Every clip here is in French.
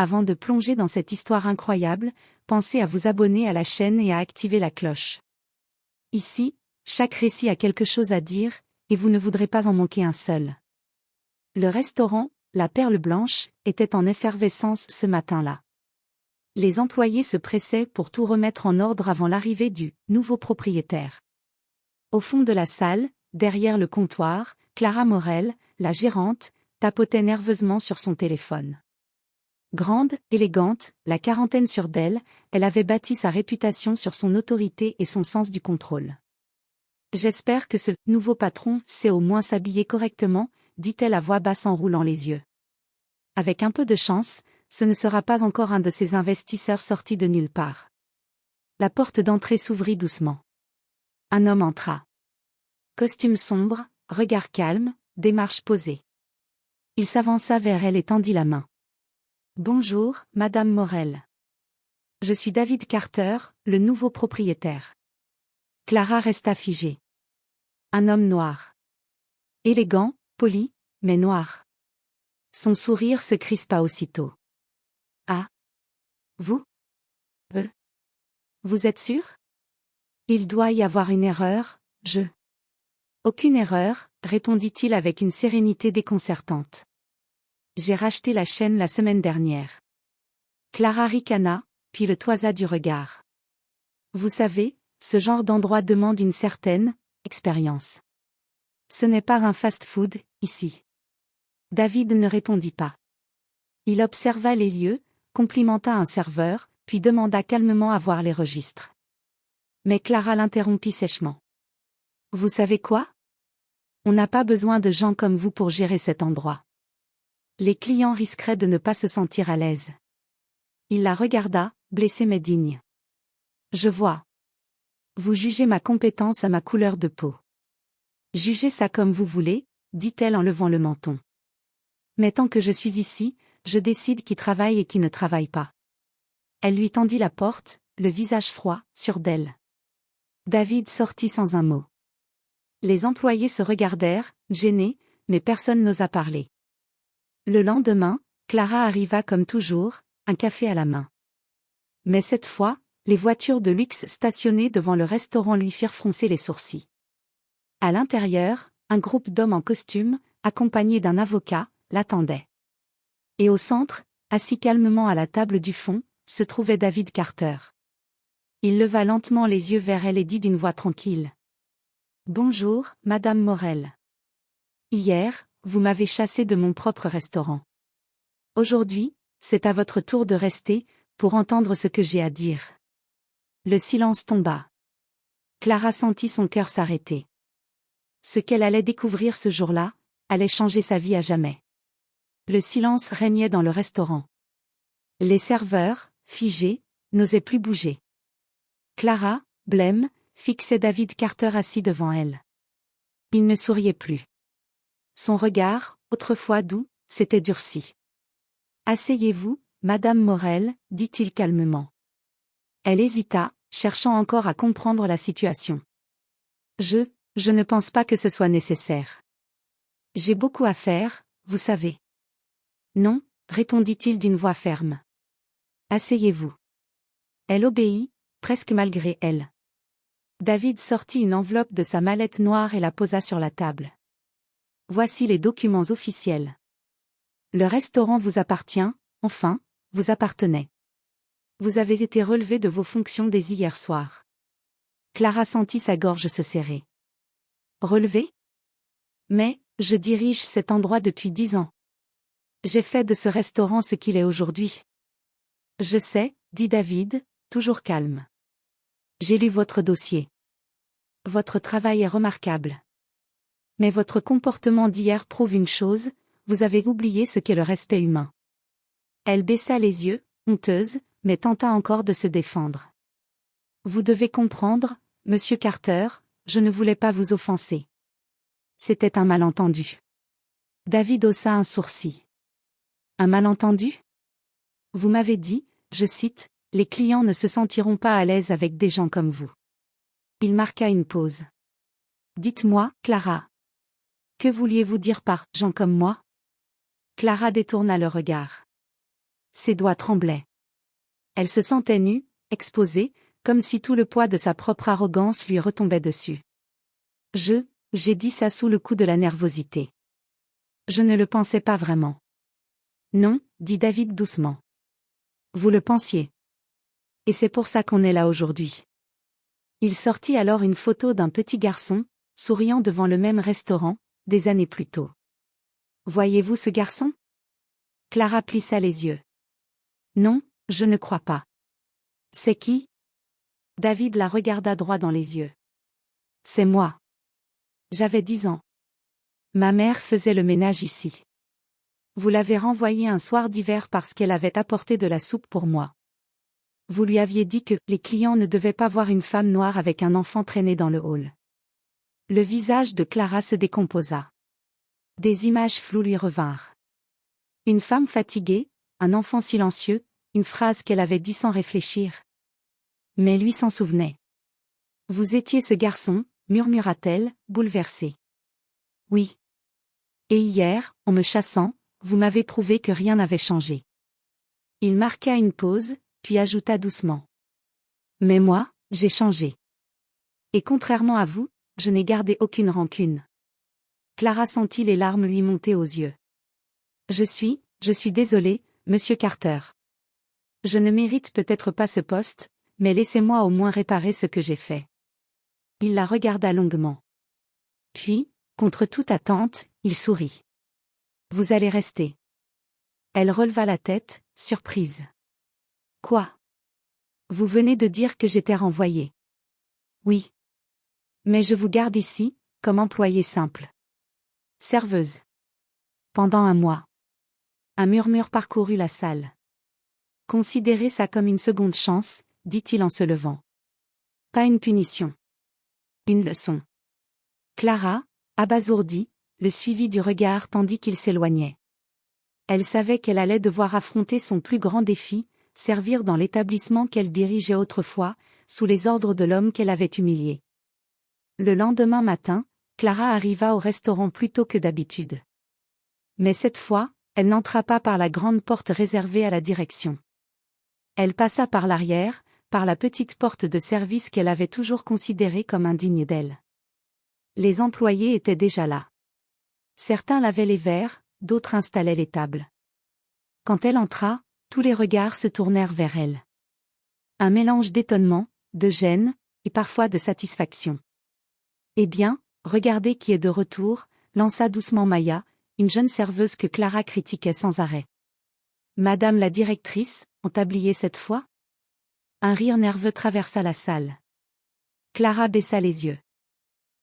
Avant de plonger dans cette histoire incroyable, pensez à vous abonner à la chaîne et à activer la cloche. Ici, chaque récit a quelque chose à dire, et vous ne voudrez pas en manquer un seul. Le restaurant, la Perle Blanche, était en effervescence ce matin-là. Les employés se pressaient pour tout remettre en ordre avant l'arrivée du nouveau propriétaire. Au fond de la salle, derrière le comptoir, Clara Morel, la gérante, tapotait nerveusement sur son téléphone. Grande, élégante, la quarantaine sur d'elle, elle avait bâti sa réputation sur son autorité et son sens du contrôle. « J'espère que ce nouveau patron sait au moins s'habiller correctement », dit-elle à voix basse en roulant les yeux. Avec un peu de chance, ce ne sera pas encore un de ces investisseurs sortis de nulle part. La porte d'entrée s'ouvrit doucement. Un homme entra. Costume sombre, regard calme, démarche posée. Il s'avança vers elle et tendit la main. « Bonjour, Madame Morel. Je suis David Carter, le nouveau propriétaire. » Clara resta figée. Un homme noir. Élégant, poli, mais noir. Son sourire se crispa aussitôt. « Ah. Vous ? Vous êtes sûr ? Il doit y avoir une erreur, je... » Aucune erreur, répondit-il avec une sérénité déconcertante. J'ai racheté la chaîne la semaine dernière. Clara ricana, puis le toisa du regard. Vous savez, ce genre d'endroit demande une certaine expérience. Ce n'est pas un fast-food, ici. David ne répondit pas. Il observa les lieux, complimenta un serveur, puis demanda calmement à voir les registres. Mais Clara l'interrompit sèchement. Vous savez quoi ? On n'a pas besoin de gens comme vous pour gérer cet endroit. Les clients risqueraient de ne pas se sentir à l'aise. Il la regarda, blessé mais digne. Je vois. Vous jugez ma compétence à ma couleur de peau. Jugez ça comme vous voulez, dit-elle en levant le menton. Mais tant que je suis ici, je décide qui travaille et qui ne travaille pas. Elle lui tendit la porte, le visage froid, sûr d'elle. David sortit sans un mot. Les employés se regardèrent, gênés, mais personne n'osa parler. Le lendemain, Clara arriva comme toujours, un café à la main. Mais cette fois, les voitures de luxe stationnées devant le restaurant lui firent froncer les sourcils. À l'intérieur, un groupe d'hommes en costume, accompagnés d'un avocat, l'attendait. Et au centre, assis calmement à la table du fond, se trouvait David Carter. Il leva lentement les yeux vers elle et dit d'une voix tranquille. « Bonjour, Madame Morel. Hier, vous m'avez chassé de mon propre restaurant. Aujourd'hui, c'est à votre tour de rester, pour entendre ce que j'ai à dire. » Le silence tomba. Clara sentit son cœur s'arrêter. Ce qu'elle allait découvrir ce jour-là, allait changer sa vie à jamais. Le silence régnait dans le restaurant. Les serveurs, figés, n'osaient plus bouger. Clara, blême, fixait David Carter assis devant elle. Il ne souriait plus. Son regard, autrefois doux, s'était durci. « Asseyez-vous, Madame Morel, dit-il calmement. Elle hésita, cherchant encore à comprendre la situation. Je ne pense pas que ce soit nécessaire. J'ai beaucoup à faire, vous savez. Non, répondit-il d'une voix ferme. Asseyez-vous. Elle obéit, presque malgré elle. David sortit une enveloppe de sa mallette noire et la posa sur la table. Voici les documents officiels. Le restaurant vous appartient, enfin, vous appartenait. Vous avez été relevé de vos fonctions dès hier soir. Clara sentit sa gorge se serrer. Relevé ? Mais, je dirige cet endroit depuis 10 ans. J'ai fait de ce restaurant ce qu'il est aujourd'hui. Je sais, dit David, toujours calme. J'ai lu votre dossier. Votre travail est remarquable. Mais votre comportement d'hier prouve une chose, vous avez oublié ce qu'est le respect humain. Elle baissa les yeux, honteuse, mais tenta encore de se défendre. Vous devez comprendre, Monsieur Carter, je ne voulais pas vous offenser. C'était un malentendu. David haussa un sourcil. Un malentendu ? Vous m'avez dit, je cite, « Les clients ne se sentiront pas à l'aise avec des gens comme vous. » Il marqua une pause. Dites-moi, Clara. Que vouliez-vous dire par « gens comme moi » Clara détourna le regard. ses doigts tremblaient. Elle se sentait nue, exposée, comme si tout le poids de sa propre arrogance lui retombait dessus. J'ai dit ça sous le coup de la nervosité. Je ne le pensais pas vraiment. Non, dit David doucement. Vous le pensiez. Et c'est pour ça qu'on est là aujourd'hui. Il sortit alors une photo d'un petit garçon, souriant devant le même restaurant, des années plus tôt. Voyez-vous ce garçon? Clara plissa les yeux. Non, je ne crois pas. C'est qui? David la regarda droit dans les yeux. C'est moi. J'avais 10 ans. Ma mère faisait le ménage ici. Vous l'avez renvoyée un soir d'hiver parce qu'elle avait apporté de la soupe pour moi. Vous lui aviez dit que les clients ne devaient pas voir une femme noire avec un enfant traîné dans le hall. Le visage de Clara se décomposa. Des images floues lui revinrent. Une femme fatiguée, un enfant silencieux, une phrase qu'elle avait dit sans réfléchir. Mais lui s'en souvenait. Vous étiez ce garçon, murmura-t-elle, bouleversée. Oui. Et hier, en me chassant, vous m'avez prouvé que rien n'avait changé. Il marqua une pause, puis ajouta doucement. Mais moi, j'ai changé. Et contrairement à vous, je n'ai gardé aucune rancune. Clara sentit les larmes lui monter aux yeux. Je suis désolée, monsieur Carter. Je ne mérite peut-être pas ce poste, mais laissez-moi au moins réparer ce que j'ai fait. Il la regarda longuement. Puis, contre toute attente, il sourit. Vous allez rester. Elle releva la tête, surprise. Quoi? Vous venez de dire que j'étais renvoyée. Oui. Mais je vous garde ici, comme employée simple. Serveuse. Pendant un mois. Un murmure parcourut la salle. Considérez ça comme une seconde chance, dit-il en se levant. Pas une punition. Une leçon. Clara, abasourdie, le suivit du regard tandis qu'il s'éloignait. Elle savait qu'elle allait devoir affronter son plus grand défi, servir dans l'établissement qu'elle dirigeait autrefois, sous les ordres de l'homme qu'elle avait humilié. Le lendemain matin, Clara arriva au restaurant plus tôt que d'habitude. Mais cette fois, elle n'entra pas par la grande porte réservée à la direction. Elle passa par l'arrière, par la petite porte de service qu'elle avait toujours considérée comme indigne d'elle. Les employés étaient déjà là. Certains lavaient les verres, d'autres installaient les tables. Quand elle entra, tous les regards se tournèrent vers elle. Un mélange d'étonnement, de gêne, et parfois de satisfaction. Eh bien, regardez qui est de retour, lança doucement Maya, une jeune serveuse que Clara critiquait sans arrêt. Madame la directrice, en tablier cette fois? Un rire nerveux traversa la salle. Clara baissa les yeux.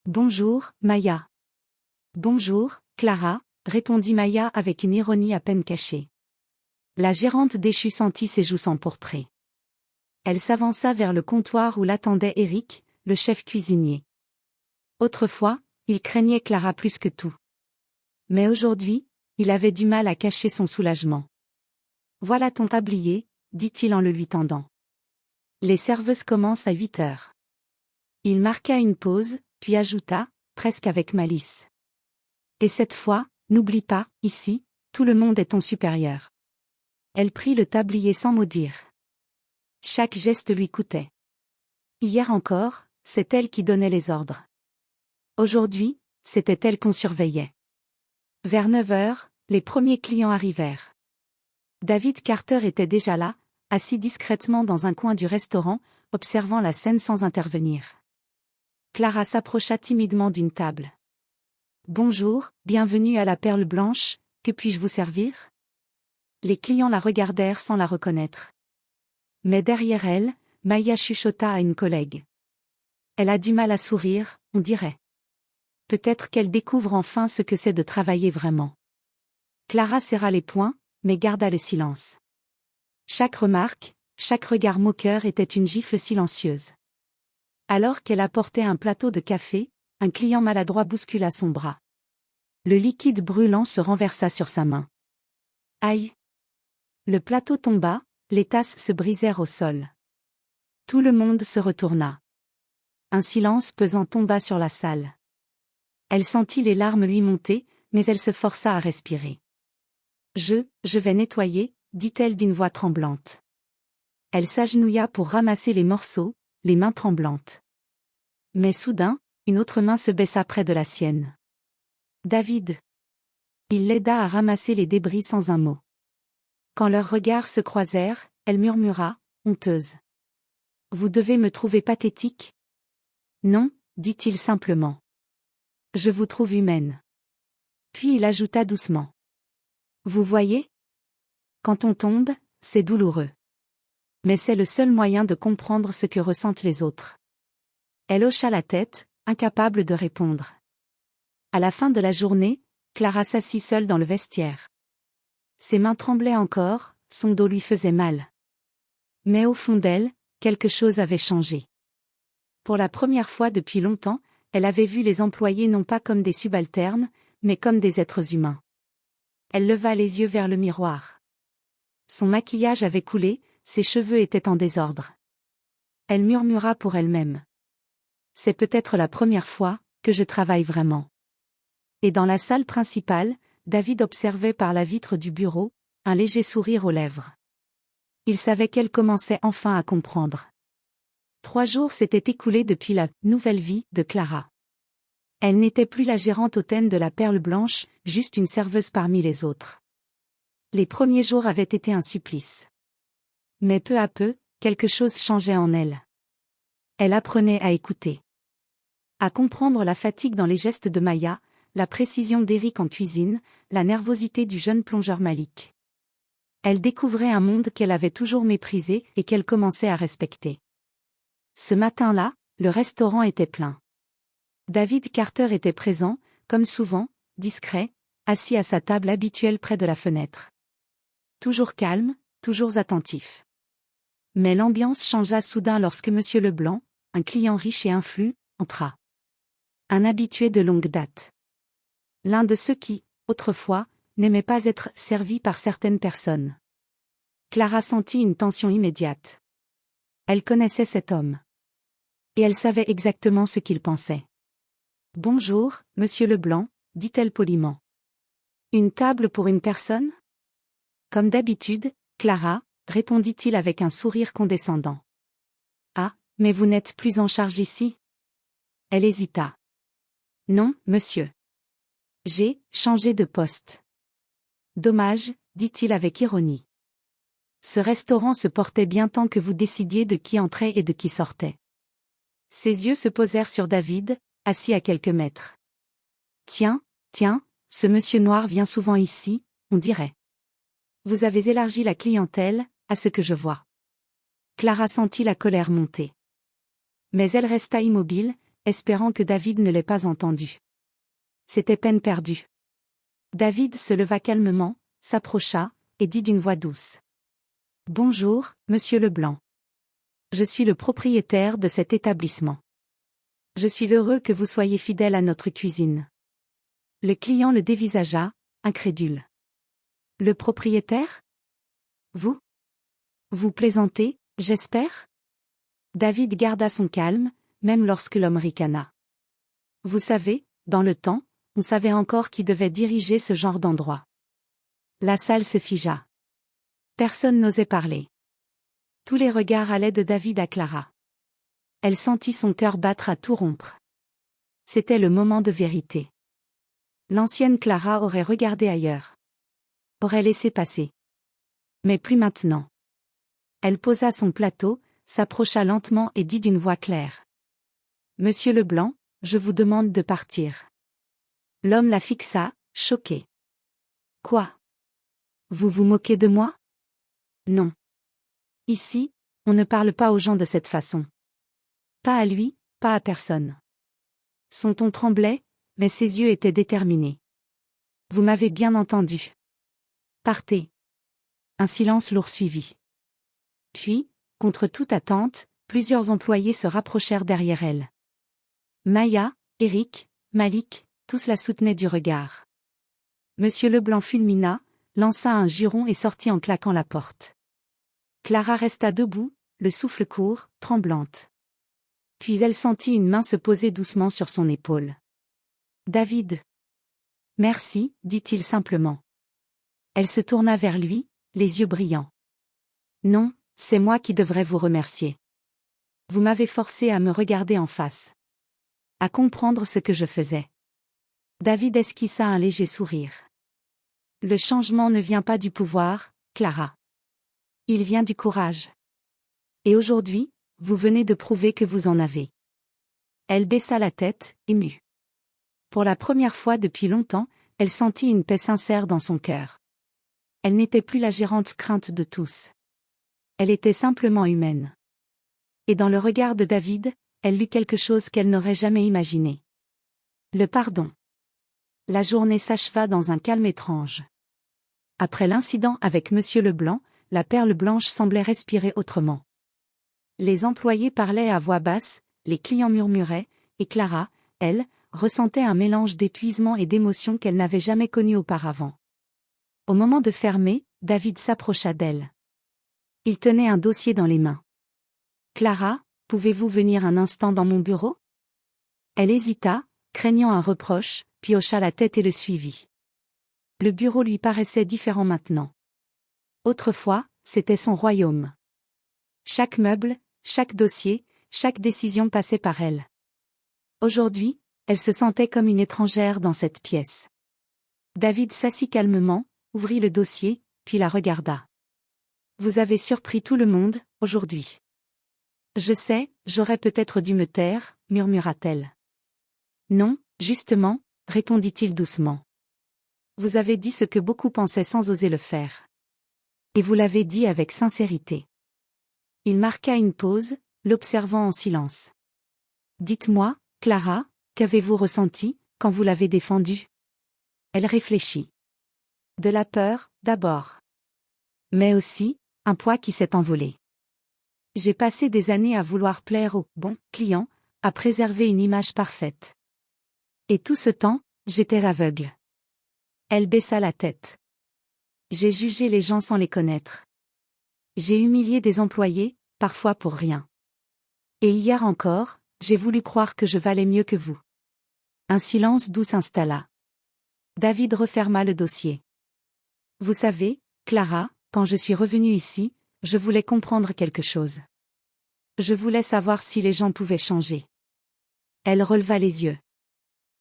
Bonjour, Maya. Bonjour, Clara, répondit Maya avec une ironie à peine cachée. La gérante déchue sentit ses joues s'empourprer. Elle s'avança vers le comptoir où l'attendait Eric, le chef cuisinier. Autrefois, il craignait Clara plus que tout. Mais aujourd'hui, il avait du mal à cacher son soulagement. Voilà ton tablier, dit-il en le lui tendant. Les serveuses commencent à 8 heures. Il marqua une pause, puis ajouta, presque avec malice. Et cette fois, n'oublie pas, ici, tout le monde est ton supérieur. Elle prit le tablier sans mot dire. Chaque geste lui coûtait. Hier encore, c'est elle qui donnait les ordres. Aujourd'hui, c'était elle qu'on surveillait. Vers 9 heures, les premiers clients arrivèrent. David Carter était déjà là, assis discrètement dans un coin du restaurant, observant la scène sans intervenir. Clara s'approcha timidement d'une table. Bonjour, bienvenue à la Perle Blanche, que puis-je vous servir? Les clients la regardèrent sans la reconnaître. Mais derrière elle, Maya chuchota à une collègue. Elle a du mal à sourire, on dirait. Peut-être qu'elle découvre enfin ce que c'est de travailler vraiment. Clara serra les poings, mais garda le silence. Chaque remarque, chaque regard moqueur était une gifle silencieuse. Alors qu'elle apportait un plateau de café, un client maladroit bouscula son bras. Le liquide brûlant se renversa sur sa main. Aïe! Le plateau tomba, les tasses se brisèrent au sol. Tout le monde se retourna. Un silence pesant tomba sur la salle. Elle sentit les larmes lui monter, mais elle se força à respirer. Je vais nettoyer, dit-elle d'une voix tremblante. Elle s'agenouilla pour ramasser les morceaux, les mains tremblantes. Mais soudain, une autre main se baissa près de la sienne. David. Il l'aida à ramasser les débris sans un mot. Quand leurs regards se croisèrent, elle murmura, honteuse. Vous devez me trouver pathétique? Non, dit-il simplement. Je vous trouve humaine. Puis il ajouta doucement. Vous voyez? Quand on tombe, c'est douloureux. Mais c'est le seul moyen de comprendre ce que ressentent les autres. Elle hocha la tête, incapable de répondre. À la fin de la journée, Clara s'assit seule dans le vestiaire. Ses mains tremblaient encore, son dos lui faisait mal. Mais au fond d'elle, quelque chose avait changé. Pour la première fois depuis longtemps, elle avait vu les employés non pas comme des subalternes, mais comme des êtres humains. Elle leva les yeux vers le miroir. Son maquillage avait coulé, ses cheveux étaient en désordre. Elle murmura pour elle-même. C'est peut-être la première fois que je travaille vraiment. Et dans la salle principale, David observait par la vitre du bureau, un léger sourire aux lèvres. Il savait qu'elle commençait enfin à comprendre. 3 jours s'étaient écoulés depuis la nouvelle vie de Clara. Elle n'était plus la gérante hautaine de la Perle Blanche, juste une serveuse parmi les autres. Les premiers jours avaient été un supplice. Mais peu à peu, quelque chose changeait en elle. Elle apprenait à écouter. À comprendre la fatigue dans les gestes de Maya, la précision d'Éric en cuisine, la nervosité du jeune plongeur Malik. Elle découvrait un monde qu'elle avait toujours méprisé et qu'elle commençait à respecter. Ce matin-là, le restaurant était plein. David Carter était présent, comme souvent, discret, assis à sa table habituelle près de la fenêtre. Toujours calme, toujours attentif. Mais l'ambiance changea soudain lorsque Monsieur Leblanc, un client riche et influent, entra. Un habitué de longue date. L'un de ceux qui, autrefois, n'aimaient pas être servis par certaines personnes. Clara sentit une tension immédiate. Elle connaissait cet homme. Et elle savait exactement ce qu'il pensait. « Bonjour, Monsieur Leblanc », dit-elle poliment. « Une table pour une personne ?» Comme d'habitude, Clara, répondit-il avec un sourire condescendant. « Ah, mais vous n'êtes plus en charge ici ?» Elle hésita. « Non, monsieur. J'ai changé de poste. »« Dommage, » dit-il avec ironie. Ce restaurant se portait bien tant que vous décidiez de qui entrait et de qui sortait. Ses yeux se posèrent sur David, assis à quelques mètres. « Tiens, ce monsieur noir vient souvent ici, on dirait. Vous avez élargi la clientèle, à ce que je vois. » Clara sentit la colère monter. Mais elle resta immobile, espérant que David ne l'ait pas entendue. C'était peine perdue. David se leva calmement, s'approcha, et dit d'une voix douce. « Bonjour, Monsieur Leblanc. Je suis le propriétaire de cet établissement. Je suis heureux que vous soyez fidèle à notre cuisine. » Le client le dévisagea, incrédule. « Le propriétaire? Vous? Vous plaisantez, j'espère ?» David garda son calme, même lorsque l'homme ricana. Vous savez, dans le temps, on savait encore qui devait diriger ce genre d'endroit. La salle se figea. Personne n'osait parler. Tous les regards allaient de David à Clara. Elle sentit son cœur battre à tout rompre. C'était le moment de vérité. L'ancienne Clara aurait regardé ailleurs. Aurait laissé passer. Mais plus maintenant. Elle posa son plateau, s'approcha lentement et dit d'une voix claire. « Monsieur Leblanc, je vous demande de partir. » L'homme la fixa, choqué. « Quoi? Vous vous moquez de moi? » Non. Ici, on ne parle pas aux gens de cette façon. Pas à lui, pas à personne. Son ton tremblait, mais ses yeux étaient déterminés. Vous m'avez bien entendu. Partez. Un silence lourd suivit. Puis, contre toute attente, plusieurs employés se rapprochèrent derrière elle. Maya, Éric, Malik, tous la soutenaient du regard. Monsieur Leblanc fulmina, lança un juron et sortit en claquant la porte. Clara resta debout, le souffle court, tremblante. Puis elle sentit une main se poser doucement sur son épaule. « David. »« Merci, dit-il simplement. Elle se tourna vers lui, les yeux brillants. Non, c'est moi qui devrais vous remercier. Vous m'avez forcé à me regarder en face. À comprendre ce que je faisais. David esquissa un léger sourire. Le changement ne vient pas du pouvoir, Clara. Il vient du courage. Et aujourd'hui, vous venez de prouver que vous en avez. Elle baissa la tête, émue. Pour la première fois depuis longtemps, elle sentit une paix sincère dans son cœur. Elle n'était plus la gérante crainte de tous. Elle était simplement humaine. Et dans le regard de David, elle lut quelque chose qu'elle n'aurait jamais imaginé. Le pardon. La journée s'acheva dans un calme étrange. Après l'incident avec Monsieur Leblanc, la perle blanche semblait respirer autrement. Les employés parlaient à voix basse, les clients murmuraient, et Clara, elle, ressentait un mélange d'épuisement et d'émotion qu'elle n'avait jamais connu auparavant. Au moment de fermer, David s'approcha d'elle. Il tenait un dossier dans les mains. « Clara, pouvez-vous venir un instant dans mon bureau ?» Elle hésita, craignant un reproche, puis hocha la tête et le suivit. Le bureau lui paraissait différent maintenant. Autrefois, c'était son royaume. Chaque meuble, chaque dossier, chaque décision passait par elle. Aujourd'hui, elle se sentait comme une étrangère dans cette pièce. David s'assit calmement, ouvrit le dossier, puis la regarda. « Vous avez surpris tout le monde, aujourd'hui. »« Je sais, j'aurais peut-être dû me taire, » murmura-t-elle. « Non, justement, » répondit-il doucement. « Vous avez dit ce que beaucoup pensaient sans oser le faire. Et vous l'avez dit avec sincérité. » Il marqua une pause, l'observant en silence. « Dites-moi, Clara, qu'avez-vous ressenti, quand vous l'avez défendu ?» Elle réfléchit. De la peur, d'abord. Mais aussi, un poids qui s'est envolé. J'ai passé des années à vouloir plaire aux bons clients, à préserver une image parfaite. Et tout ce temps, j'étais aveugle. Elle baissa la tête. J'ai jugé les gens sans les connaître. J'ai humilié des employés, parfois pour rien. Et hier encore, j'ai voulu croire que je valais mieux que vous. Un silence doux s'installa. David referma le dossier. Vous savez, Clara, quand je suis revenue ici, je voulais comprendre quelque chose. Je voulais savoir si les gens pouvaient changer. Elle releva les yeux.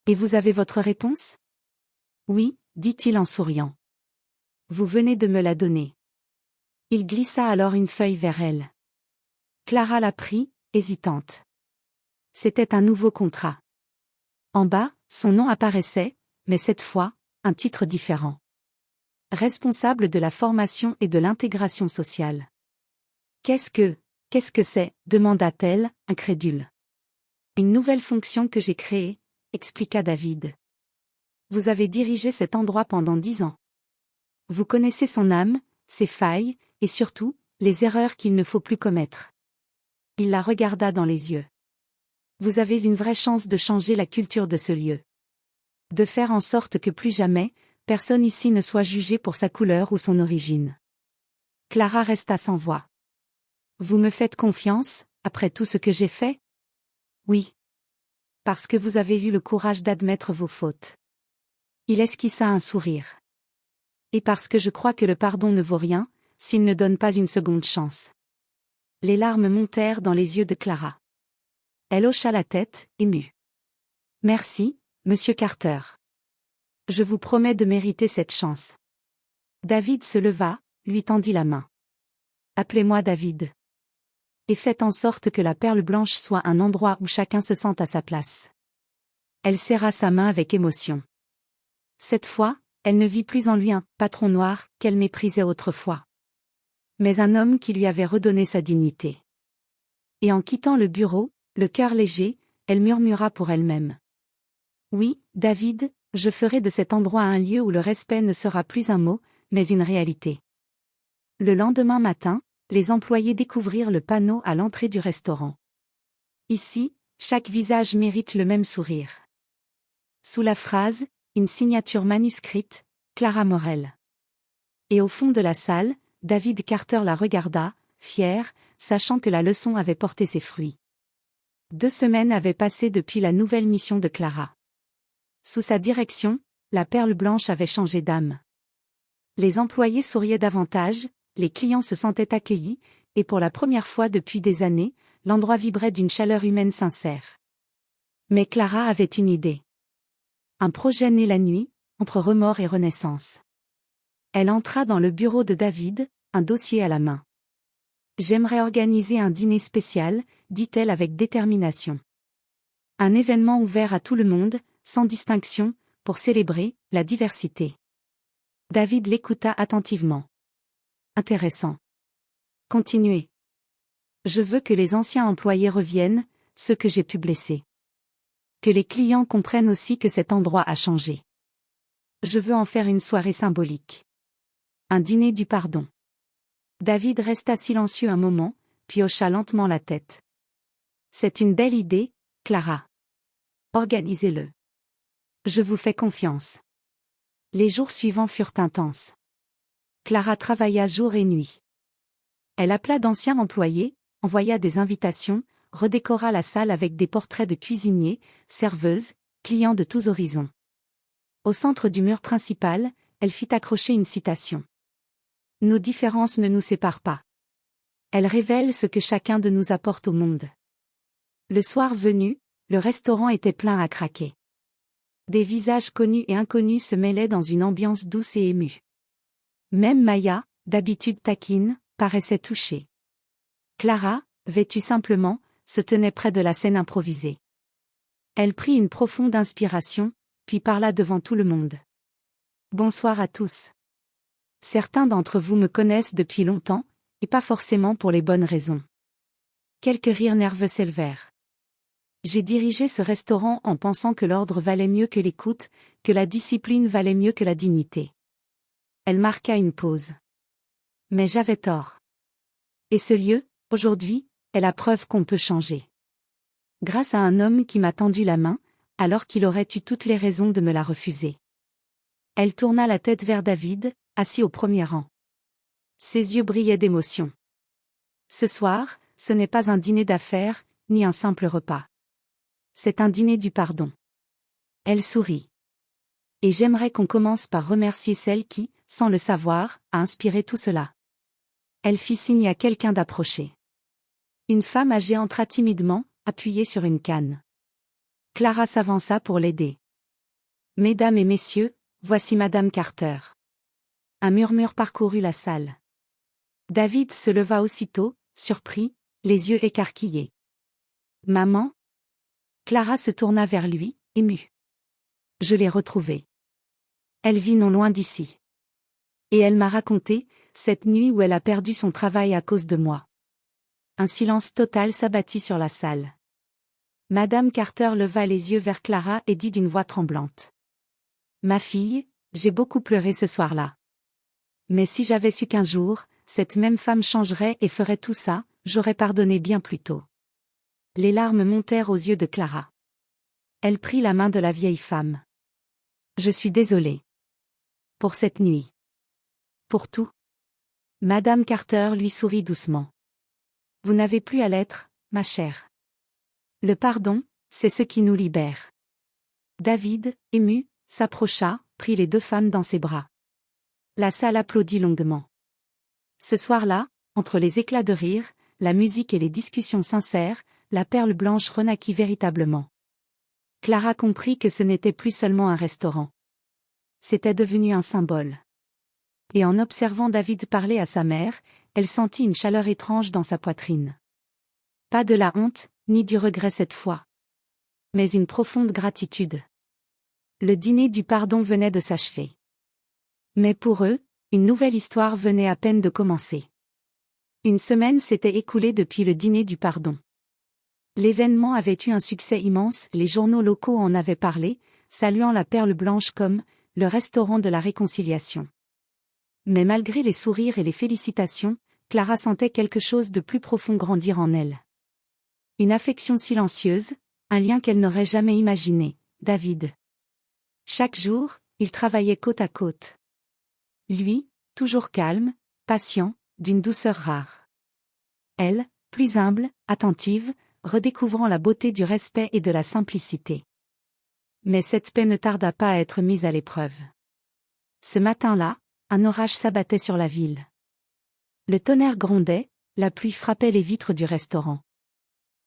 Et vous avez votre réponse ? Oui, dit-il en souriant. Vous venez de me la donner. Il glissa alors une feuille vers elle. Clara la prit, hésitante. C'était un nouveau contrat. En bas, son nom apparaissait, mais cette fois, un titre différent. Responsable de la formation et de l'intégration sociale. Qu'est-ce que c'est ? Demanda-t-elle, incrédule. Une nouvelle fonction que j'ai créée, expliqua David. Vous avez dirigé cet endroit pendant 10 ans. Vous connaissez son âme, ses failles, et surtout, les erreurs qu'il ne faut plus commettre. Il la regarda dans les yeux. Vous avez une vraie chance de changer la culture de ce lieu. De faire en sorte que plus jamais, personne ici ne soit jugé pour sa couleur ou son origine. Clara resta sans voix. Vous me faites confiance, après tout ce que j'ai fait ? Oui. Parce que vous avez eu le courage d'admettre vos fautes. Il esquissa un sourire. Et parce que je crois que le pardon ne vaut rien, s'il ne donne pas une seconde chance. Les larmes montèrent dans les yeux de Clara. Elle hocha la tête, émue. Merci, Monsieur Carter. Je vous promets de mériter cette chance. David se leva, lui tendit la main. Appelez-moi David. Et faites en sorte que la perle blanche soit un endroit où chacun se sente à sa place. Elle serra sa main avec émotion. Cette fois, elle ne vit plus en lui un patron noir qu'elle méprisait autrefois. Mais un homme qui lui avait redonné sa dignité. Et en quittant le bureau, le cœur léger, elle murmura pour elle-même. Oui, David, je ferai de cet endroit un lieu où le respect ne sera plus un mot, mais une réalité. Le lendemain matin, les employés découvrirent le panneau à l'entrée du restaurant. Ici, chaque visage mérite le même sourire. Sous la phrase, une signature manuscrite, Clara Morel. Et au fond de la salle, David Carter la regarda, fier, sachant que la leçon avait porté ses fruits. 2 semaines avaient passé depuis la nouvelle mission de Clara. Sous sa direction, la perle blanche avait changé d'âme. Les employés souriaient davantage, les clients se sentaient accueillis, et pour la première fois depuis des années, l'endroit vibrait d'une chaleur humaine sincère. Mais Clara avait une idée. Un projet né la nuit, entre remords et renaissance. Elle entra dans le bureau de David, un dossier à la main. « J'aimerais organiser un dîner spécial », dit-elle avec détermination. Un événement ouvert à tout le monde, sans distinction, pour célébrer la diversité. David l'écouta attentivement. Intéressant. Continuez. Je veux que les anciens employés reviennent, ceux que j'ai pu blesser. Que les clients comprennent aussi que cet endroit a changé. Je veux en faire une soirée symbolique. Un dîner du pardon. David resta silencieux un moment, puis hocha lentement la tête. C'est une belle idée, Clara. Organisez-le. Je vous fais confiance. Les jours suivants furent intenses. Clara travailla jour et nuit. Elle appela d'anciens employés, envoya des invitations, redécora la salle avec des portraits de cuisiniers, serveuses, clients de tous horizons. Au centre du mur principal, elle fit accrocher une citation. « Nos différences ne nous séparent pas. Elles révèlent ce que chacun de nous apporte au monde. » Le soir venu, le restaurant était plein à craquer. Des visages connus et inconnus se mêlaient dans une ambiance douce et émue. Même Maya, d'habitude taquine, paraissait touchée. Clara, vêtue simplement, se tenait près de la scène improvisée. Elle prit une profonde inspiration, puis parla devant tout le monde. « Bonsoir à tous. Certains d'entre vous me connaissent depuis longtemps, et pas forcément pour les bonnes raisons. » Quelques rires nerveux s'élevèrent. J'ai dirigé ce restaurant en pensant que l'ordre valait mieux que l'écoute, que la discipline valait mieux que la dignité. Elle marqua une pause. Mais j'avais tort. Et ce lieu, aujourd'hui, est la preuve qu'on peut changer. Grâce à un homme qui m'a tendu la main, alors qu'il aurait eu toutes les raisons de me la refuser. Elle tourna la tête vers David, assis au premier rang. Ses yeux brillaient d'émotion. Ce soir, ce n'est pas un dîner d'affaires, ni un simple repas. C'est un dîner du pardon. Elle sourit. Et j'aimerais qu'on commence par remercier celle qui, sans le savoir, a inspiré tout cela. Elle fit signe à quelqu'un d'approcher. Une femme âgée entra timidement, appuyée sur une canne. Clara s'avança pour l'aider. « Mesdames et messieurs, voici Madame Carter. » Un murmure parcourut la salle. David se leva aussitôt, surpris, les yeux écarquillés. « Maman ?» Clara se tourna vers lui, émue. « Je l'ai retrouvée. Elle vit non loin d'ici. Et elle m'a raconté, cette nuit où elle a perdu son travail à cause de moi. » Un silence total s'abattit sur la salle. Madame Carter leva les yeux vers Clara et dit d'une voix tremblante. « Ma fille, j'ai beaucoup pleuré ce soir-là. Mais si j'avais su qu'un jour, cette même femme changerait et ferait tout ça, j'aurais pardonné bien plus tôt. » Les larmes montèrent aux yeux de Clara. Elle prit la main de la vieille femme. « Je suis désolée. Pour cette nuit. Pour tout. » Madame Carter lui sourit doucement. « Vous n'avez plus à l'être, ma chère. Le pardon, c'est ce qui nous libère. » David, ému, s'approcha, prit les deux femmes dans ses bras. La salle applaudit longuement. Ce soir-là, entre les éclats de rire, la musique et les discussions sincères, la perle blanche renaquit véritablement. Clara comprit que ce n'était plus seulement un restaurant. C'était devenu un symbole. Et en observant David parler à sa mère, elle sentit une chaleur étrange dans sa poitrine. Pas de la honte, ni du regret cette fois. Mais une profonde gratitude. Le dîner du pardon venait de s'achever. Mais pour eux, une nouvelle histoire venait à peine de commencer. Une semaine s'était écoulée depuis le dîner du pardon. L'événement avait eu un succès immense, les journaux locaux en avaient parlé, saluant la perle blanche comme « le restaurant de la réconciliation ». Mais malgré les sourires et les félicitations, Clara sentait quelque chose de plus profond grandir en elle. Une affection silencieuse, un lien qu'elle n'aurait jamais imaginé, David. Chaque jour, ils travaillaient côte à côte. Lui, toujours calme, patient, d'une douceur rare. Elle, plus humble, attentive, redécouvrant la beauté du respect et de la simplicité. Mais cette paix ne tarda pas à être mise à l'épreuve. Ce matin-là, un orage s'abattait sur la ville. Le tonnerre grondait, la pluie frappait les vitres du restaurant.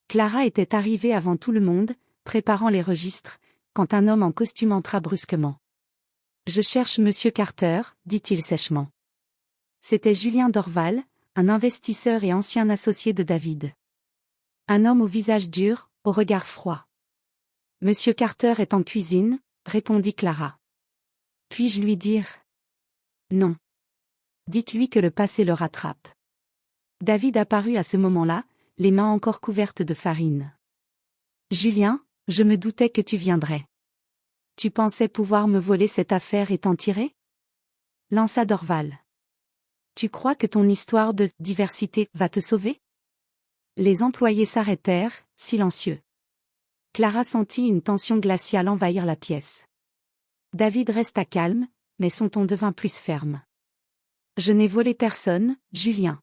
Clara était arrivée avant tout le monde, préparant les registres, quand un homme en costume entra brusquement. « Je cherche Monsieur Carter », dit-il sèchement. C'était Julien Dorval, un investisseur et ancien associé de David. Un homme au visage dur, au regard froid. « Monsieur Carter est en cuisine », répondit Clara. « Puis-je lui dire ? » « Non. Dites-lui que le passé le rattrape. » David apparut à ce moment-là, les mains encore couvertes de farine. « Julien, je me doutais que tu viendrais. Tu pensais pouvoir me voler cette affaire et t'en tirer ? » lança Dorval. « Tu crois que ton histoire de diversité va te sauver ? » Les employés s'arrêtèrent, silencieux. Clara sentit une tension glaciale envahir la pièce. David resta calme, mais son ton devint plus ferme. « Je n'ai volé personne, Julien.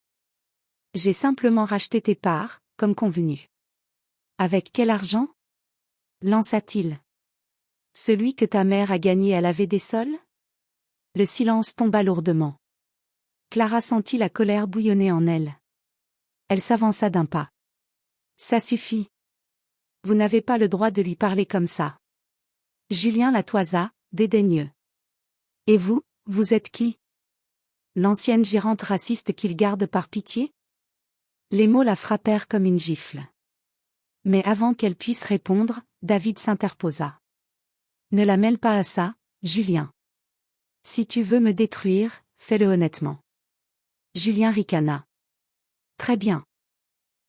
J'ai simplement racheté tes parts, comme convenu. » « Avec quel argent ? » lança-t-il. « Celui que ta mère a gagné à laver des sols ? » Le silence tomba lourdement. Clara sentit la colère bouillonner en elle. Elle s'avança d'un pas. « Ça suffit. Vous n'avez pas le droit de lui parler comme ça. » Julien la toisa, dédaigneux. « Et vous, vous êtes qui ? L'ancienne gérante raciste qu'il garde par pitié ? » Les mots la frappèrent comme une gifle. Mais avant qu'elle puisse répondre, David s'interposa. « Ne la mêle pas à ça, Julien. Si tu veux me détruire, fais-le honnêtement. » Julien ricana. « Très bien.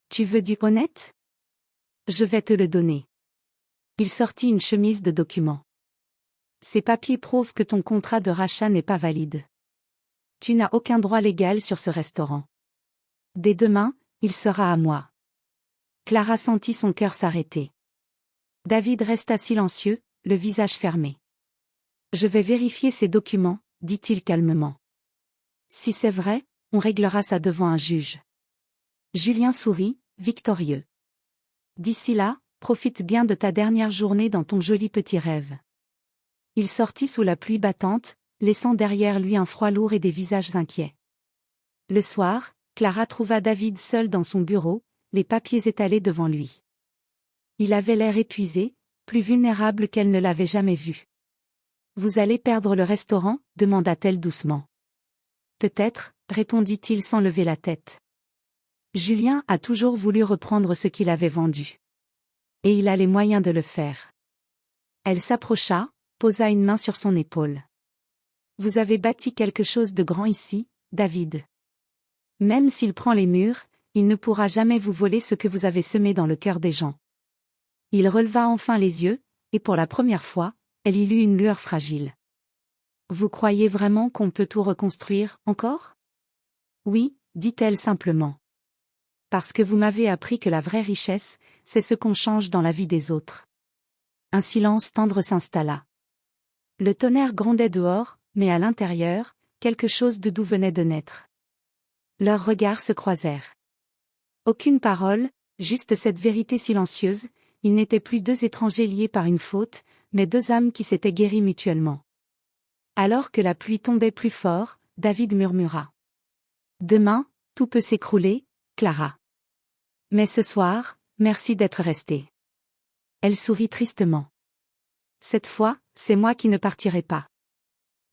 Tu veux du honnête ? Je vais te le donner. » Il sortit une chemise de documents. « Ces papiers prouvent que ton contrat de rachat n'est pas valide. Tu n'as aucun droit légal sur ce restaurant. Dès demain, il sera à moi. » Clara sentit son cœur s'arrêter. David resta silencieux, le visage fermé. « Je vais vérifier ces documents, » dit-il calmement. « Si c'est vrai, on réglera ça devant un juge. » Julien sourit, victorieux. « D'ici là, profite bien de ta dernière journée dans ton joli petit rêve. » Il sortit sous la pluie battante, laissant derrière lui un froid lourd et des visages inquiets. Le soir, Clara trouva David seul dans son bureau, les papiers étalés devant lui. Il avait l'air épuisé, plus vulnérable qu'elle ne l'avait jamais vu. « Vous allez perdre le restaurant ? » demanda-t-elle doucement. « Peut-être, » répondit-il sans lever la tête. Julien a toujours voulu reprendre ce qu'il avait vendu. Et il a les moyens de le faire. Elle s'approcha, posa une main sur son épaule. « Vous avez bâti quelque chose de grand ici, David. Même s'il prend les murs, il ne pourra jamais vous voler ce que vous avez semé dans le cœur des gens. » Il releva enfin les yeux, et pour la première fois, elle y lut une lueur fragile. « Vous croyez vraiment qu'on peut tout reconstruire, encore ? » « Oui, » dit-elle simplement. « Parce que vous m'avez appris que la vraie richesse, c'est ce qu'on change dans la vie des autres. » Un silence tendre s'installa. Le tonnerre grondait dehors, mais à l'intérieur, quelque chose de doux venait de naître. Leurs regards se croisèrent. Aucune parole, juste cette vérité silencieuse, ils n'étaient plus deux étrangers liés par une faute, mais deux âmes qui s'étaient guéries mutuellement. Alors que la pluie tombait plus fort, David murmura. « Demain, tout peut s'écrouler, Clara. Mais ce soir, merci d'être restée. » Elle sourit tristement. « Cette fois, c'est moi qui ne partirai pas. »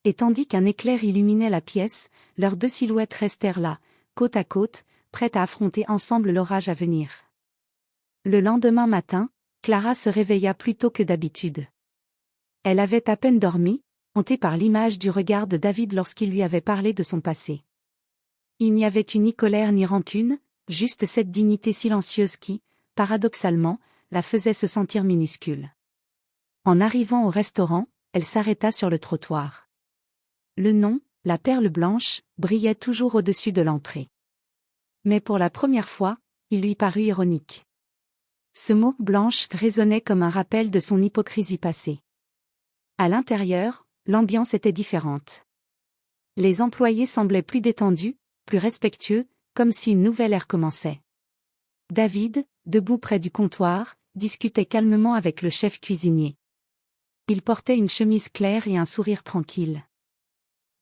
Et tandis qu'un éclair illuminait la pièce, leurs deux silhouettes restèrent là, côte à côte, prêtes à affronter ensemble l'orage à venir. Le lendemain matin, Clara se réveilla plus tôt que d'habitude. Elle avait à peine dormi, hantée par l'image du regard de David lorsqu'il lui avait parlé de son passé. Il n'y avait eu ni colère ni rancune, juste cette dignité silencieuse qui, paradoxalement, la faisait se sentir minuscule. En arrivant au restaurant, elle s'arrêta sur le trottoir. Le nom, la perle blanche, brillait toujours au-dessus de l'entrée. Mais pour la première fois, il lui parut ironique. Ce mot « blanche » résonnait comme un rappel de son hypocrisie passée. À l'intérieur, l'ambiance était différente. Les employés semblaient plus détendus, plus respectueux, comme si une nouvelle ère commençait. David, debout près du comptoir, discutait calmement avec le chef cuisinier. Il portait une chemise claire et un sourire tranquille.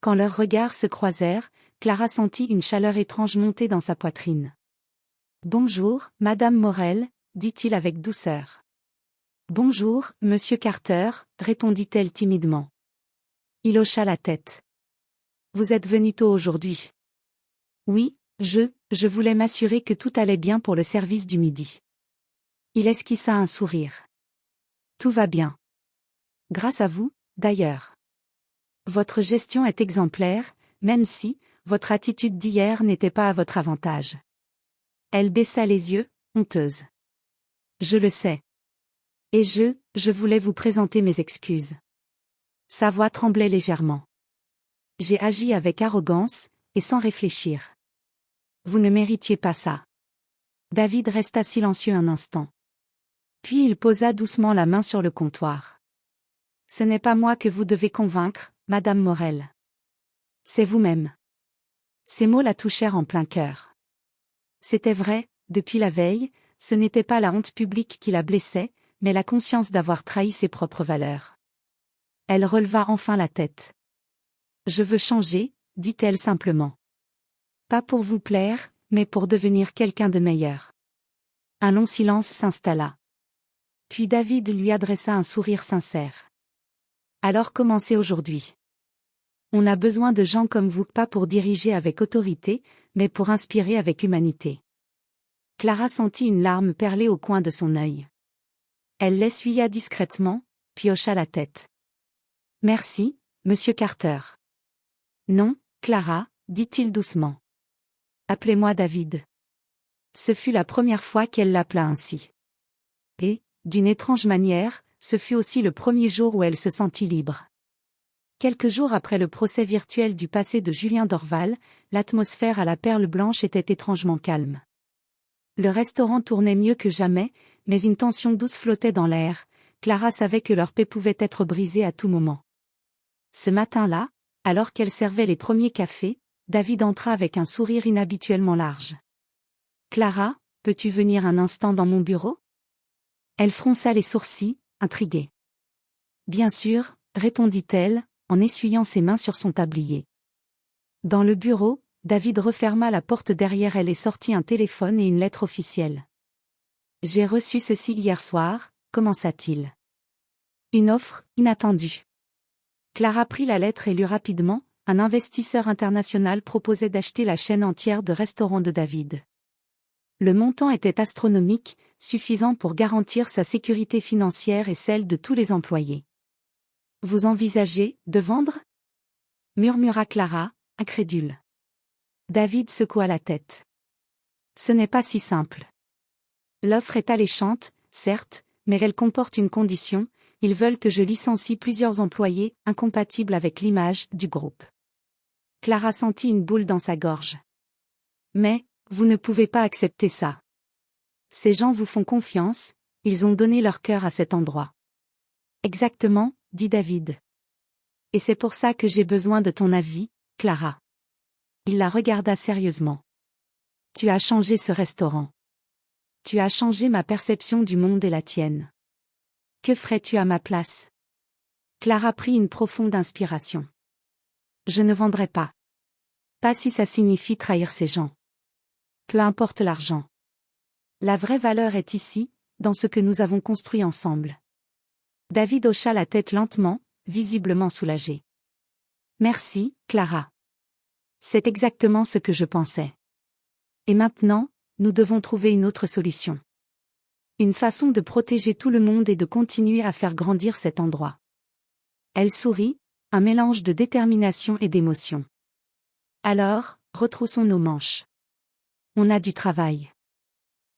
Quand leurs regards se croisèrent, Clara sentit une chaleur étrange monter dans sa poitrine. « Bonjour, Madame Morel », dit-il avec douceur. « Bonjour, Monsieur Carter », répondit-elle timidement. Il hocha la tête. « Vous êtes venu tôt aujourd'hui. »« Oui, je voulais m'assurer que tout allait bien pour le service du midi. » Il esquissa un sourire. « Tout va bien. Grâce à vous, d'ailleurs. Votre gestion est exemplaire, même si, votre attitude d'hier n'était pas à votre avantage. » Elle baissa les yeux, honteuse. « Je le sais. Et je voulais vous présenter mes excuses. » Sa voix tremblait légèrement. « J'ai agi avec arrogance, et sans réfléchir. Vous ne méritiez pas ça. » David resta silencieux un instant. Puis il posa doucement la main sur le comptoir. « Ce n'est pas moi que vous devez convaincre, Madame Morel. C'est vous-même. » Ces mots la touchèrent en plein cœur. C'était vrai, depuis la veille, ce n'était pas la honte publique qui la blessait, mais la conscience d'avoir trahi ses propres valeurs. Elle releva enfin la tête. « Je veux changer, » dit-elle simplement. « Pas pour vous plaire, mais pour devenir quelqu'un de meilleur. » Un long silence s'installa. Puis David lui adressa un sourire sincère. « Alors commencez aujourd'hui. On a besoin de gens comme vous, pas pour diriger avec autorité, mais pour inspirer avec humanité. » Clara sentit une larme perler au coin de son œil. Elle l'essuya discrètement, puis hocha la tête. « Merci, Monsieur Carter. »« Non, Clara, » dit-il doucement. « Appelez-moi David. » Ce fut la première fois qu'elle l'appela ainsi. Et, d'une étrange manière, ce fut aussi le premier jour où elle se sentit libre. Quelques jours après le procès virtuel du passé de Julien Dorval, l'atmosphère à la Perle Blanche était étrangement calme. Le restaurant tournait mieux que jamais, mais une tension douce flottait dans l'air. Clara savait que leur paix pouvait être brisée à tout moment. Ce matin-là, alors qu'elle servait les premiers cafés, David entra avec un sourire inhabituellement large. « Clara, peux-tu venir un instant dans mon bureau ?» Elle fronça les sourcils, intriguée. « Bien sûr », répondit-elle, en essuyant ses mains sur son tablier. Dans le bureau, David referma la porte derrière elle et sortit un téléphone et une lettre officielle. « J'ai reçu ceci hier soir », commença-t-il. « Une offre, inattendue. » Clara prit la lettre et lut rapidement. Un investisseur international proposait d'acheter la chaîne entière de restaurants de David. Le montant était astronomique, suffisant pour garantir sa sécurité financière et celle de tous les employés. « Vous envisagez de vendre ?» murmura Clara, incrédule. David secoua la tête. « Ce n'est pas si simple. L'offre est alléchante, certes, mais elle comporte une condition, ils veulent que je licencie plusieurs employés incompatibles avec l'image du groupe. » Clara sentit une boule dans sa gorge. « Mais, vous ne pouvez pas accepter ça. Ces gens vous font confiance, ils ont donné leur cœur à cet endroit. » « Exactement, » dit David. « Et c'est pour ça que j'ai besoin de ton avis, Clara. » Il la regarda sérieusement. « Tu as changé ce restaurant. Tu as changé ma perception du monde et la tienne. Que ferais-tu à ma place ?» Clara prit une profonde inspiration. « Je ne vendrai pas. Pas si ça signifie trahir ces gens. Peu importe l'argent. La vraie valeur est ici, dans ce que nous avons construit ensemble. » David hocha la tête lentement, visiblement soulagé. « Merci, Clara. C'est exactement ce que je pensais. Et maintenant, nous devons trouver une autre solution. Une façon de protéger tout le monde et de continuer à faire grandir cet endroit. » Elle sourit, un mélange de détermination et d'émotion. « Alors, retroussons nos manches. On a du travail. »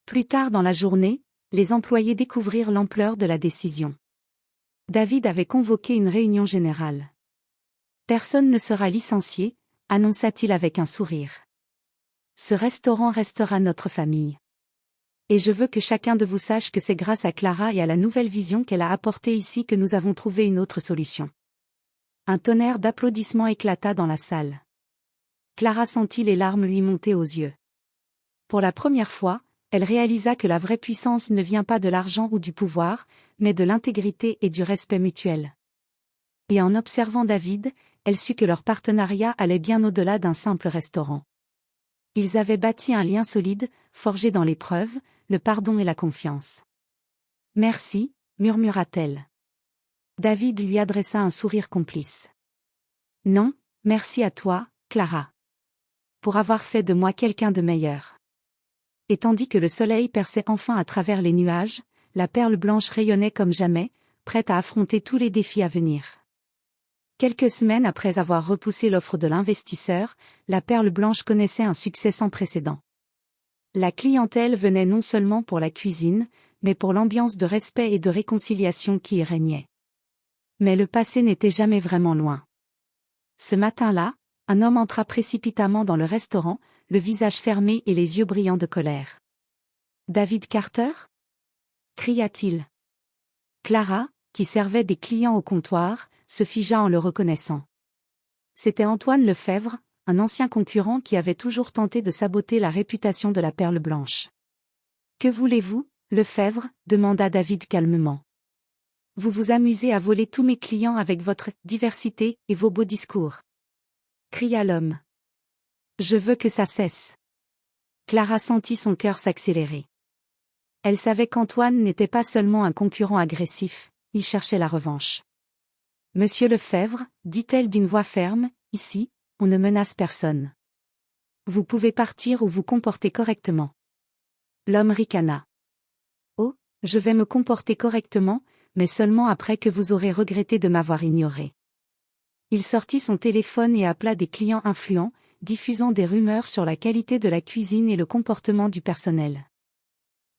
Plus tard dans la journée, les employés découvrirent l'ampleur de la décision. David avait convoqué une réunion générale. « Personne ne sera licencié », annonça-t-il avec un sourire. « Ce restaurant restera notre famille. Et je veux que chacun de vous sache que c'est grâce à Clara et à la nouvelle vision qu'elle a apportée ici que nous avons trouvé une autre solution. » Un tonnerre d'applaudissements éclata dans la salle. Clara sentit les larmes lui monter aux yeux. Pour la première fois, elle réalisa que la vraie puissance ne vient pas de l'argent ou du pouvoir, mais de l'intégrité et du respect mutuel. Et en observant David, elle sut que leur partenariat allait bien au-delà d'un simple restaurant. Ils avaient bâti un lien solide, forgé dans l'épreuve, le pardon et la confiance. « Merci », murmura-t-elle. David lui adressa un sourire complice. « Non, merci à toi, Clara. Pour avoir fait de moi quelqu'un de meilleur. » Et tandis que le soleil perçait enfin à travers les nuages, la perle blanche rayonnait comme jamais, prête à affronter tous les défis à venir. Quelques semaines après avoir repoussé l'offre de l'investisseur, la perle blanche connaissait un succès sans précédent. La clientèle venait non seulement pour la cuisine, mais pour l'ambiance de respect et de réconciliation qui y régnait. Mais le passé n'était jamais vraiment loin. Ce matin-là, un homme entra précipitamment dans le restaurant, le visage fermé et les yeux brillants de colère. « David Carter ?» cria-t-il. Clara, qui servait des clients au comptoir, se figea en le reconnaissant. C'était Antoine Lefèvre, un ancien concurrent qui avait toujours tenté de saboter la réputation de la perle blanche. « Que voulez-vous, Lefèvre ?» demanda David calmement. « Vous vous amusez à voler tous mes clients avec votre diversité et vos beaux discours. » cria l'homme. « Je veux que ça cesse. » Clara sentit son cœur s'accélérer. Elle savait qu'Antoine n'était pas seulement un concurrent agressif, il cherchait la revanche. « Monsieur Lefèvre, dit-elle d'une voix ferme, ici, on ne menace personne. Vous pouvez partir ou vous comporter correctement. » L'homme ricana. « Oh, je vais me comporter correctement, mais seulement après que vous aurez regretté de m'avoir ignoré. » Il sortit son téléphone et appela des clients influents, diffusant des rumeurs sur la qualité de la cuisine et le comportement du personnel.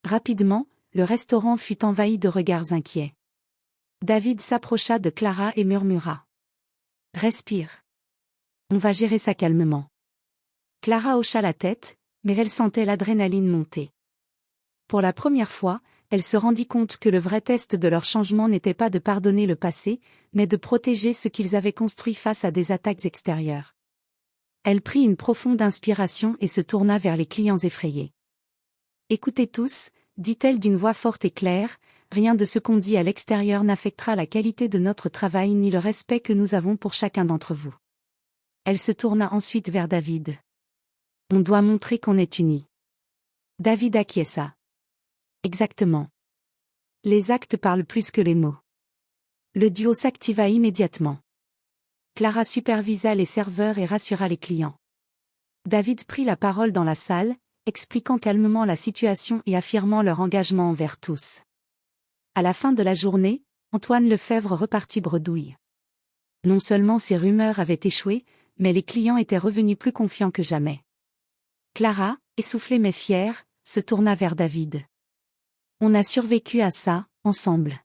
Rapidement, le restaurant fut envahi de regards inquiets. David s'approcha de Clara et murmura. « Respire. On va gérer ça calmement. » Clara hocha la tête, mais elle sentait l'adrénaline monter. Pour la première fois, elle se rendit compte que le vrai test de leur changement n'était pas de pardonner le passé, mais de protéger ce qu'ils avaient construit face à des attaques extérieures. Elle prit une profonde inspiration et se tourna vers les clients effrayés. « Écoutez tous, » dit-elle d'une voix forte et claire, « rien de ce qu'on dit à l'extérieur n'affectera la qualité de notre travail ni le respect que nous avons pour chacun d'entre vous. » Elle se tourna ensuite vers David. « On doit montrer qu'on est unis. » David acquiesça. Exactement. Les actes parlent plus que les mots. Le duo s'activa immédiatement. Clara supervisa les serveurs et rassura les clients. David prit la parole dans la salle, expliquant calmement la situation et affirmant leur engagement envers tous. À la fin de la journée, Antoine Lefèvre repartit bredouille. Non seulement ces rumeurs avaient échoué, mais les clients étaient revenus plus confiants que jamais. Clara, essoufflée mais fière, se tourna vers David. « On a survécu à ça, ensemble. »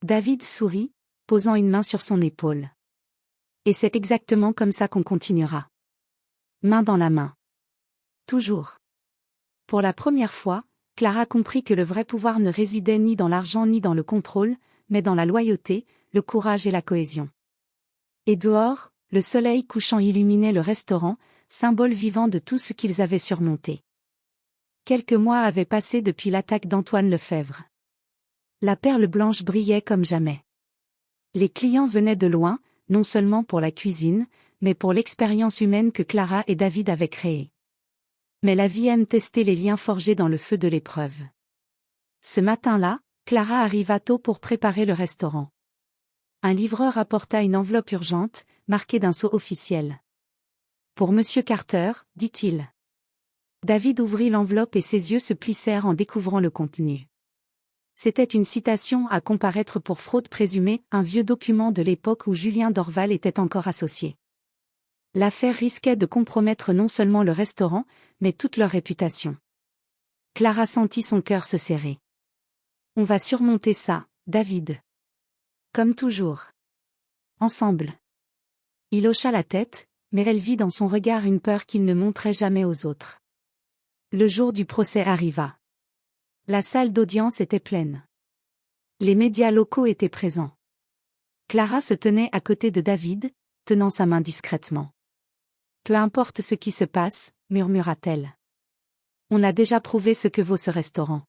David sourit, posant une main sur son épaule. « Et c'est exactement comme ça qu'on continuera. Main dans la main. Toujours. » Pour la première fois, Clara comprit que le vrai pouvoir ne résidait ni dans l'argent ni dans le contrôle, mais dans la loyauté, le courage et la cohésion. Et dehors, le soleil couchant illuminait le restaurant, symbole vivant de tout ce qu'ils avaient surmonté. Quelques mois avaient passé depuis l'attaque d'Antoine Lefèvre. La perle blanche brillait comme jamais. Les clients venaient de loin, non seulement pour la cuisine, mais pour l'expérience humaine que Clara et David avaient créée. Mais la vie aime tester les liens forgés dans le feu de l'épreuve. Ce matin-là, Clara arriva tôt pour préparer le restaurant. Un livreur apporta une enveloppe urgente, marquée d'un sceau officiel. « Pour Monsieur Carter », dit-il. David ouvrit l'enveloppe et ses yeux se plissèrent en découvrant le contenu. C'était une citation à comparaître pour fraude présumée, un vieux document de l'époque où Julien Dorval était encore associé. L'affaire risquait de compromettre non seulement le restaurant, mais toute leur réputation. Clara sentit son cœur se serrer. « On va surmonter ça, David. Comme toujours. Ensemble. » Il hocha la tête, mais elle vit dans son regard une peur qu'il ne montrait jamais aux autres. Le jour du procès arriva. La salle d'audience était pleine. Les médias locaux étaient présents. Clara se tenait à côté de David, tenant sa main discrètement. « Peu importe ce qui se passe, » murmura-t-elle. « On a déjà prouvé ce que vaut ce restaurant. »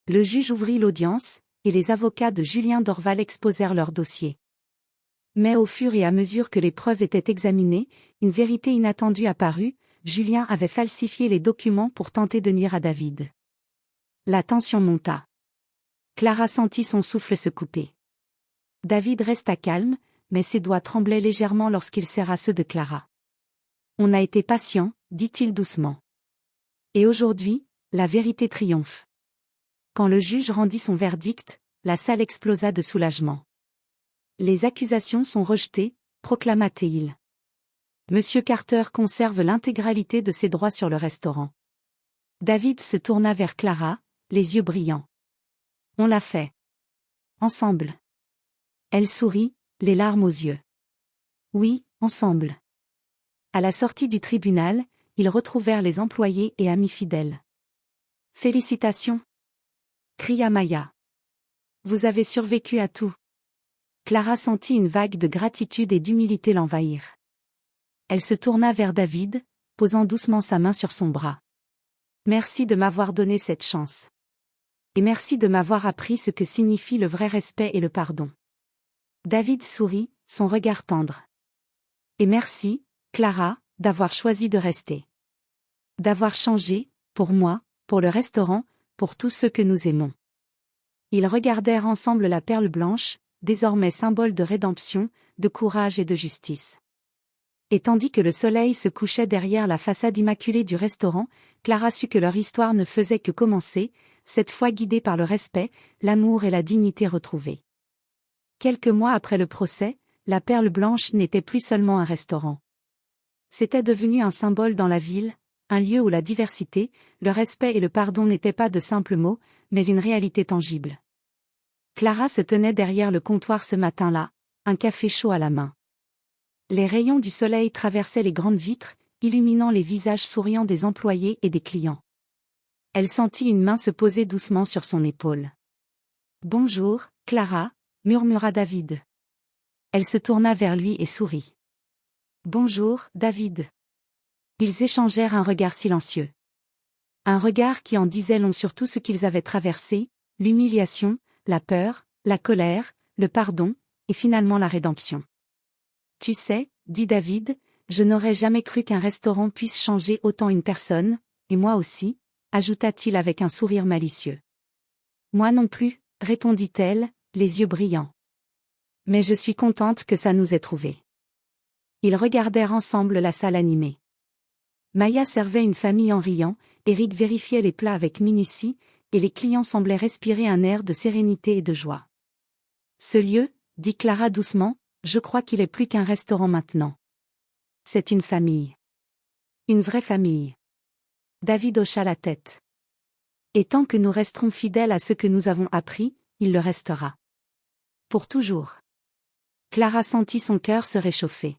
Le juge ouvrit l'audience, et les avocats de Julien Dorval exposèrent leur dossier. Mais au fur et à mesure que les preuves étaient examinées, une vérité inattendue apparut: Julien avait falsifié les documents pour tenter de nuire à David. La tension monta. Clara sentit son souffle se couper. David resta calme, mais ses doigts tremblaient légèrement lorsqu'il serra ceux de Clara. On a été patient, dit-il doucement. Et aujourd'hui, la vérité triomphe. Quand le juge rendit son verdict, la salle explosa de soulagement. Les accusations sont rejetées, proclama-t-il. Monsieur Carter conserve l'intégralité de ses droits sur le restaurant. David se tourna vers Clara, les yeux brillants. On l'a fait. Ensemble. Elle sourit, les larmes aux yeux. Oui, ensemble. À la sortie du tribunal, ils retrouvèrent les employés et amis fidèles. Félicitations! Cria Maya. Vous avez survécu à tout. Clara sentit une vague de gratitude et d'humilité l'envahir. Elle se tourna vers David, posant doucement sa main sur son bras. Merci de m'avoir donné cette chance. Et merci de m'avoir appris ce que signifie le vrai respect et le pardon. David sourit, son regard tendre. Et merci, Clara, d'avoir choisi de rester. D'avoir changé, pour moi, pour le restaurant, pour tous ceux que nous aimons. Ils regardèrent ensemble la perle blanche, désormais symbole de rédemption, de courage et de justice. Et tandis que le soleil se couchait derrière la façade immaculée du restaurant, Clara sut que leur histoire ne faisait que commencer, cette fois guidée par le respect, l'amour et la dignité retrouvés. Quelques mois après le procès, la Perle Blanche n'était plus seulement un restaurant. C'était devenu un symbole dans la ville, un lieu où la diversité, le respect et le pardon n'étaient pas de simples mots, mais une réalité tangible. Clara se tenait derrière le comptoir ce matin-là, un café chaud à la main. Les rayons du soleil traversaient les grandes vitres, illuminant les visages souriants des employés et des clients. Elle sentit une main se poser doucement sur son épaule. « Bonjour, Clara », murmura David. Elle se tourna vers lui et sourit. « Bonjour, David. » Ils échangèrent un regard silencieux. Un regard qui en disait long sur tout ce qu'ils avaient traversé, l'humiliation, la peur, la colère, le pardon, et finalement la rédemption. « Tu sais, dit David, je n'aurais jamais cru qu'un restaurant puisse changer autant une personne, et moi aussi, ajouta-t-il avec un sourire malicieux. Moi non plus, répondit-elle, les yeux brillants. Mais je suis contente que ça nous ait trouvés. Ils regardèrent ensemble la salle animée. Maya servait une famille en riant, Eric vérifiait les plats avec minutie, et les clients semblaient respirer un air de sérénité et de joie. Ce lieu, dit Clara doucement, je crois qu'il est plus qu'un restaurant maintenant. C'est une famille. Une vraie famille. David hocha la tête. Et tant que nous resterons fidèles à ce que nous avons appris, il le restera. Pour toujours. Clara sentit son cœur se réchauffer.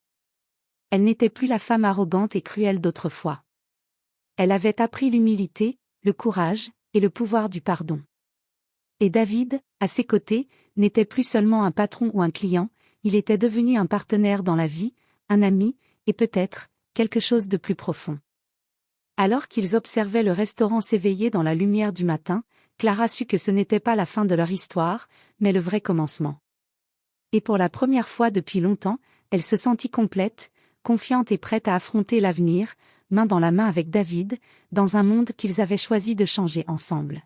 Elle n'était plus la femme arrogante et cruelle d'autrefois. Elle avait appris l'humilité, le courage, et le pouvoir du pardon. Et David, à ses côtés, n'était plus seulement un patron ou un client, il était devenu un partenaire dans la vie, un ami, et peut-être, quelque chose de plus profond. Alors qu'ils observaient le restaurant s'éveiller dans la lumière du matin, Clara sut que ce n'était pas la fin de leur histoire, mais le vrai commencement. Et pour la première fois depuis longtemps, elle se sentit complète, confiante et prête à affronter l'avenir, main dans la main avec David, dans un monde qu'ils avaient choisi de changer ensemble.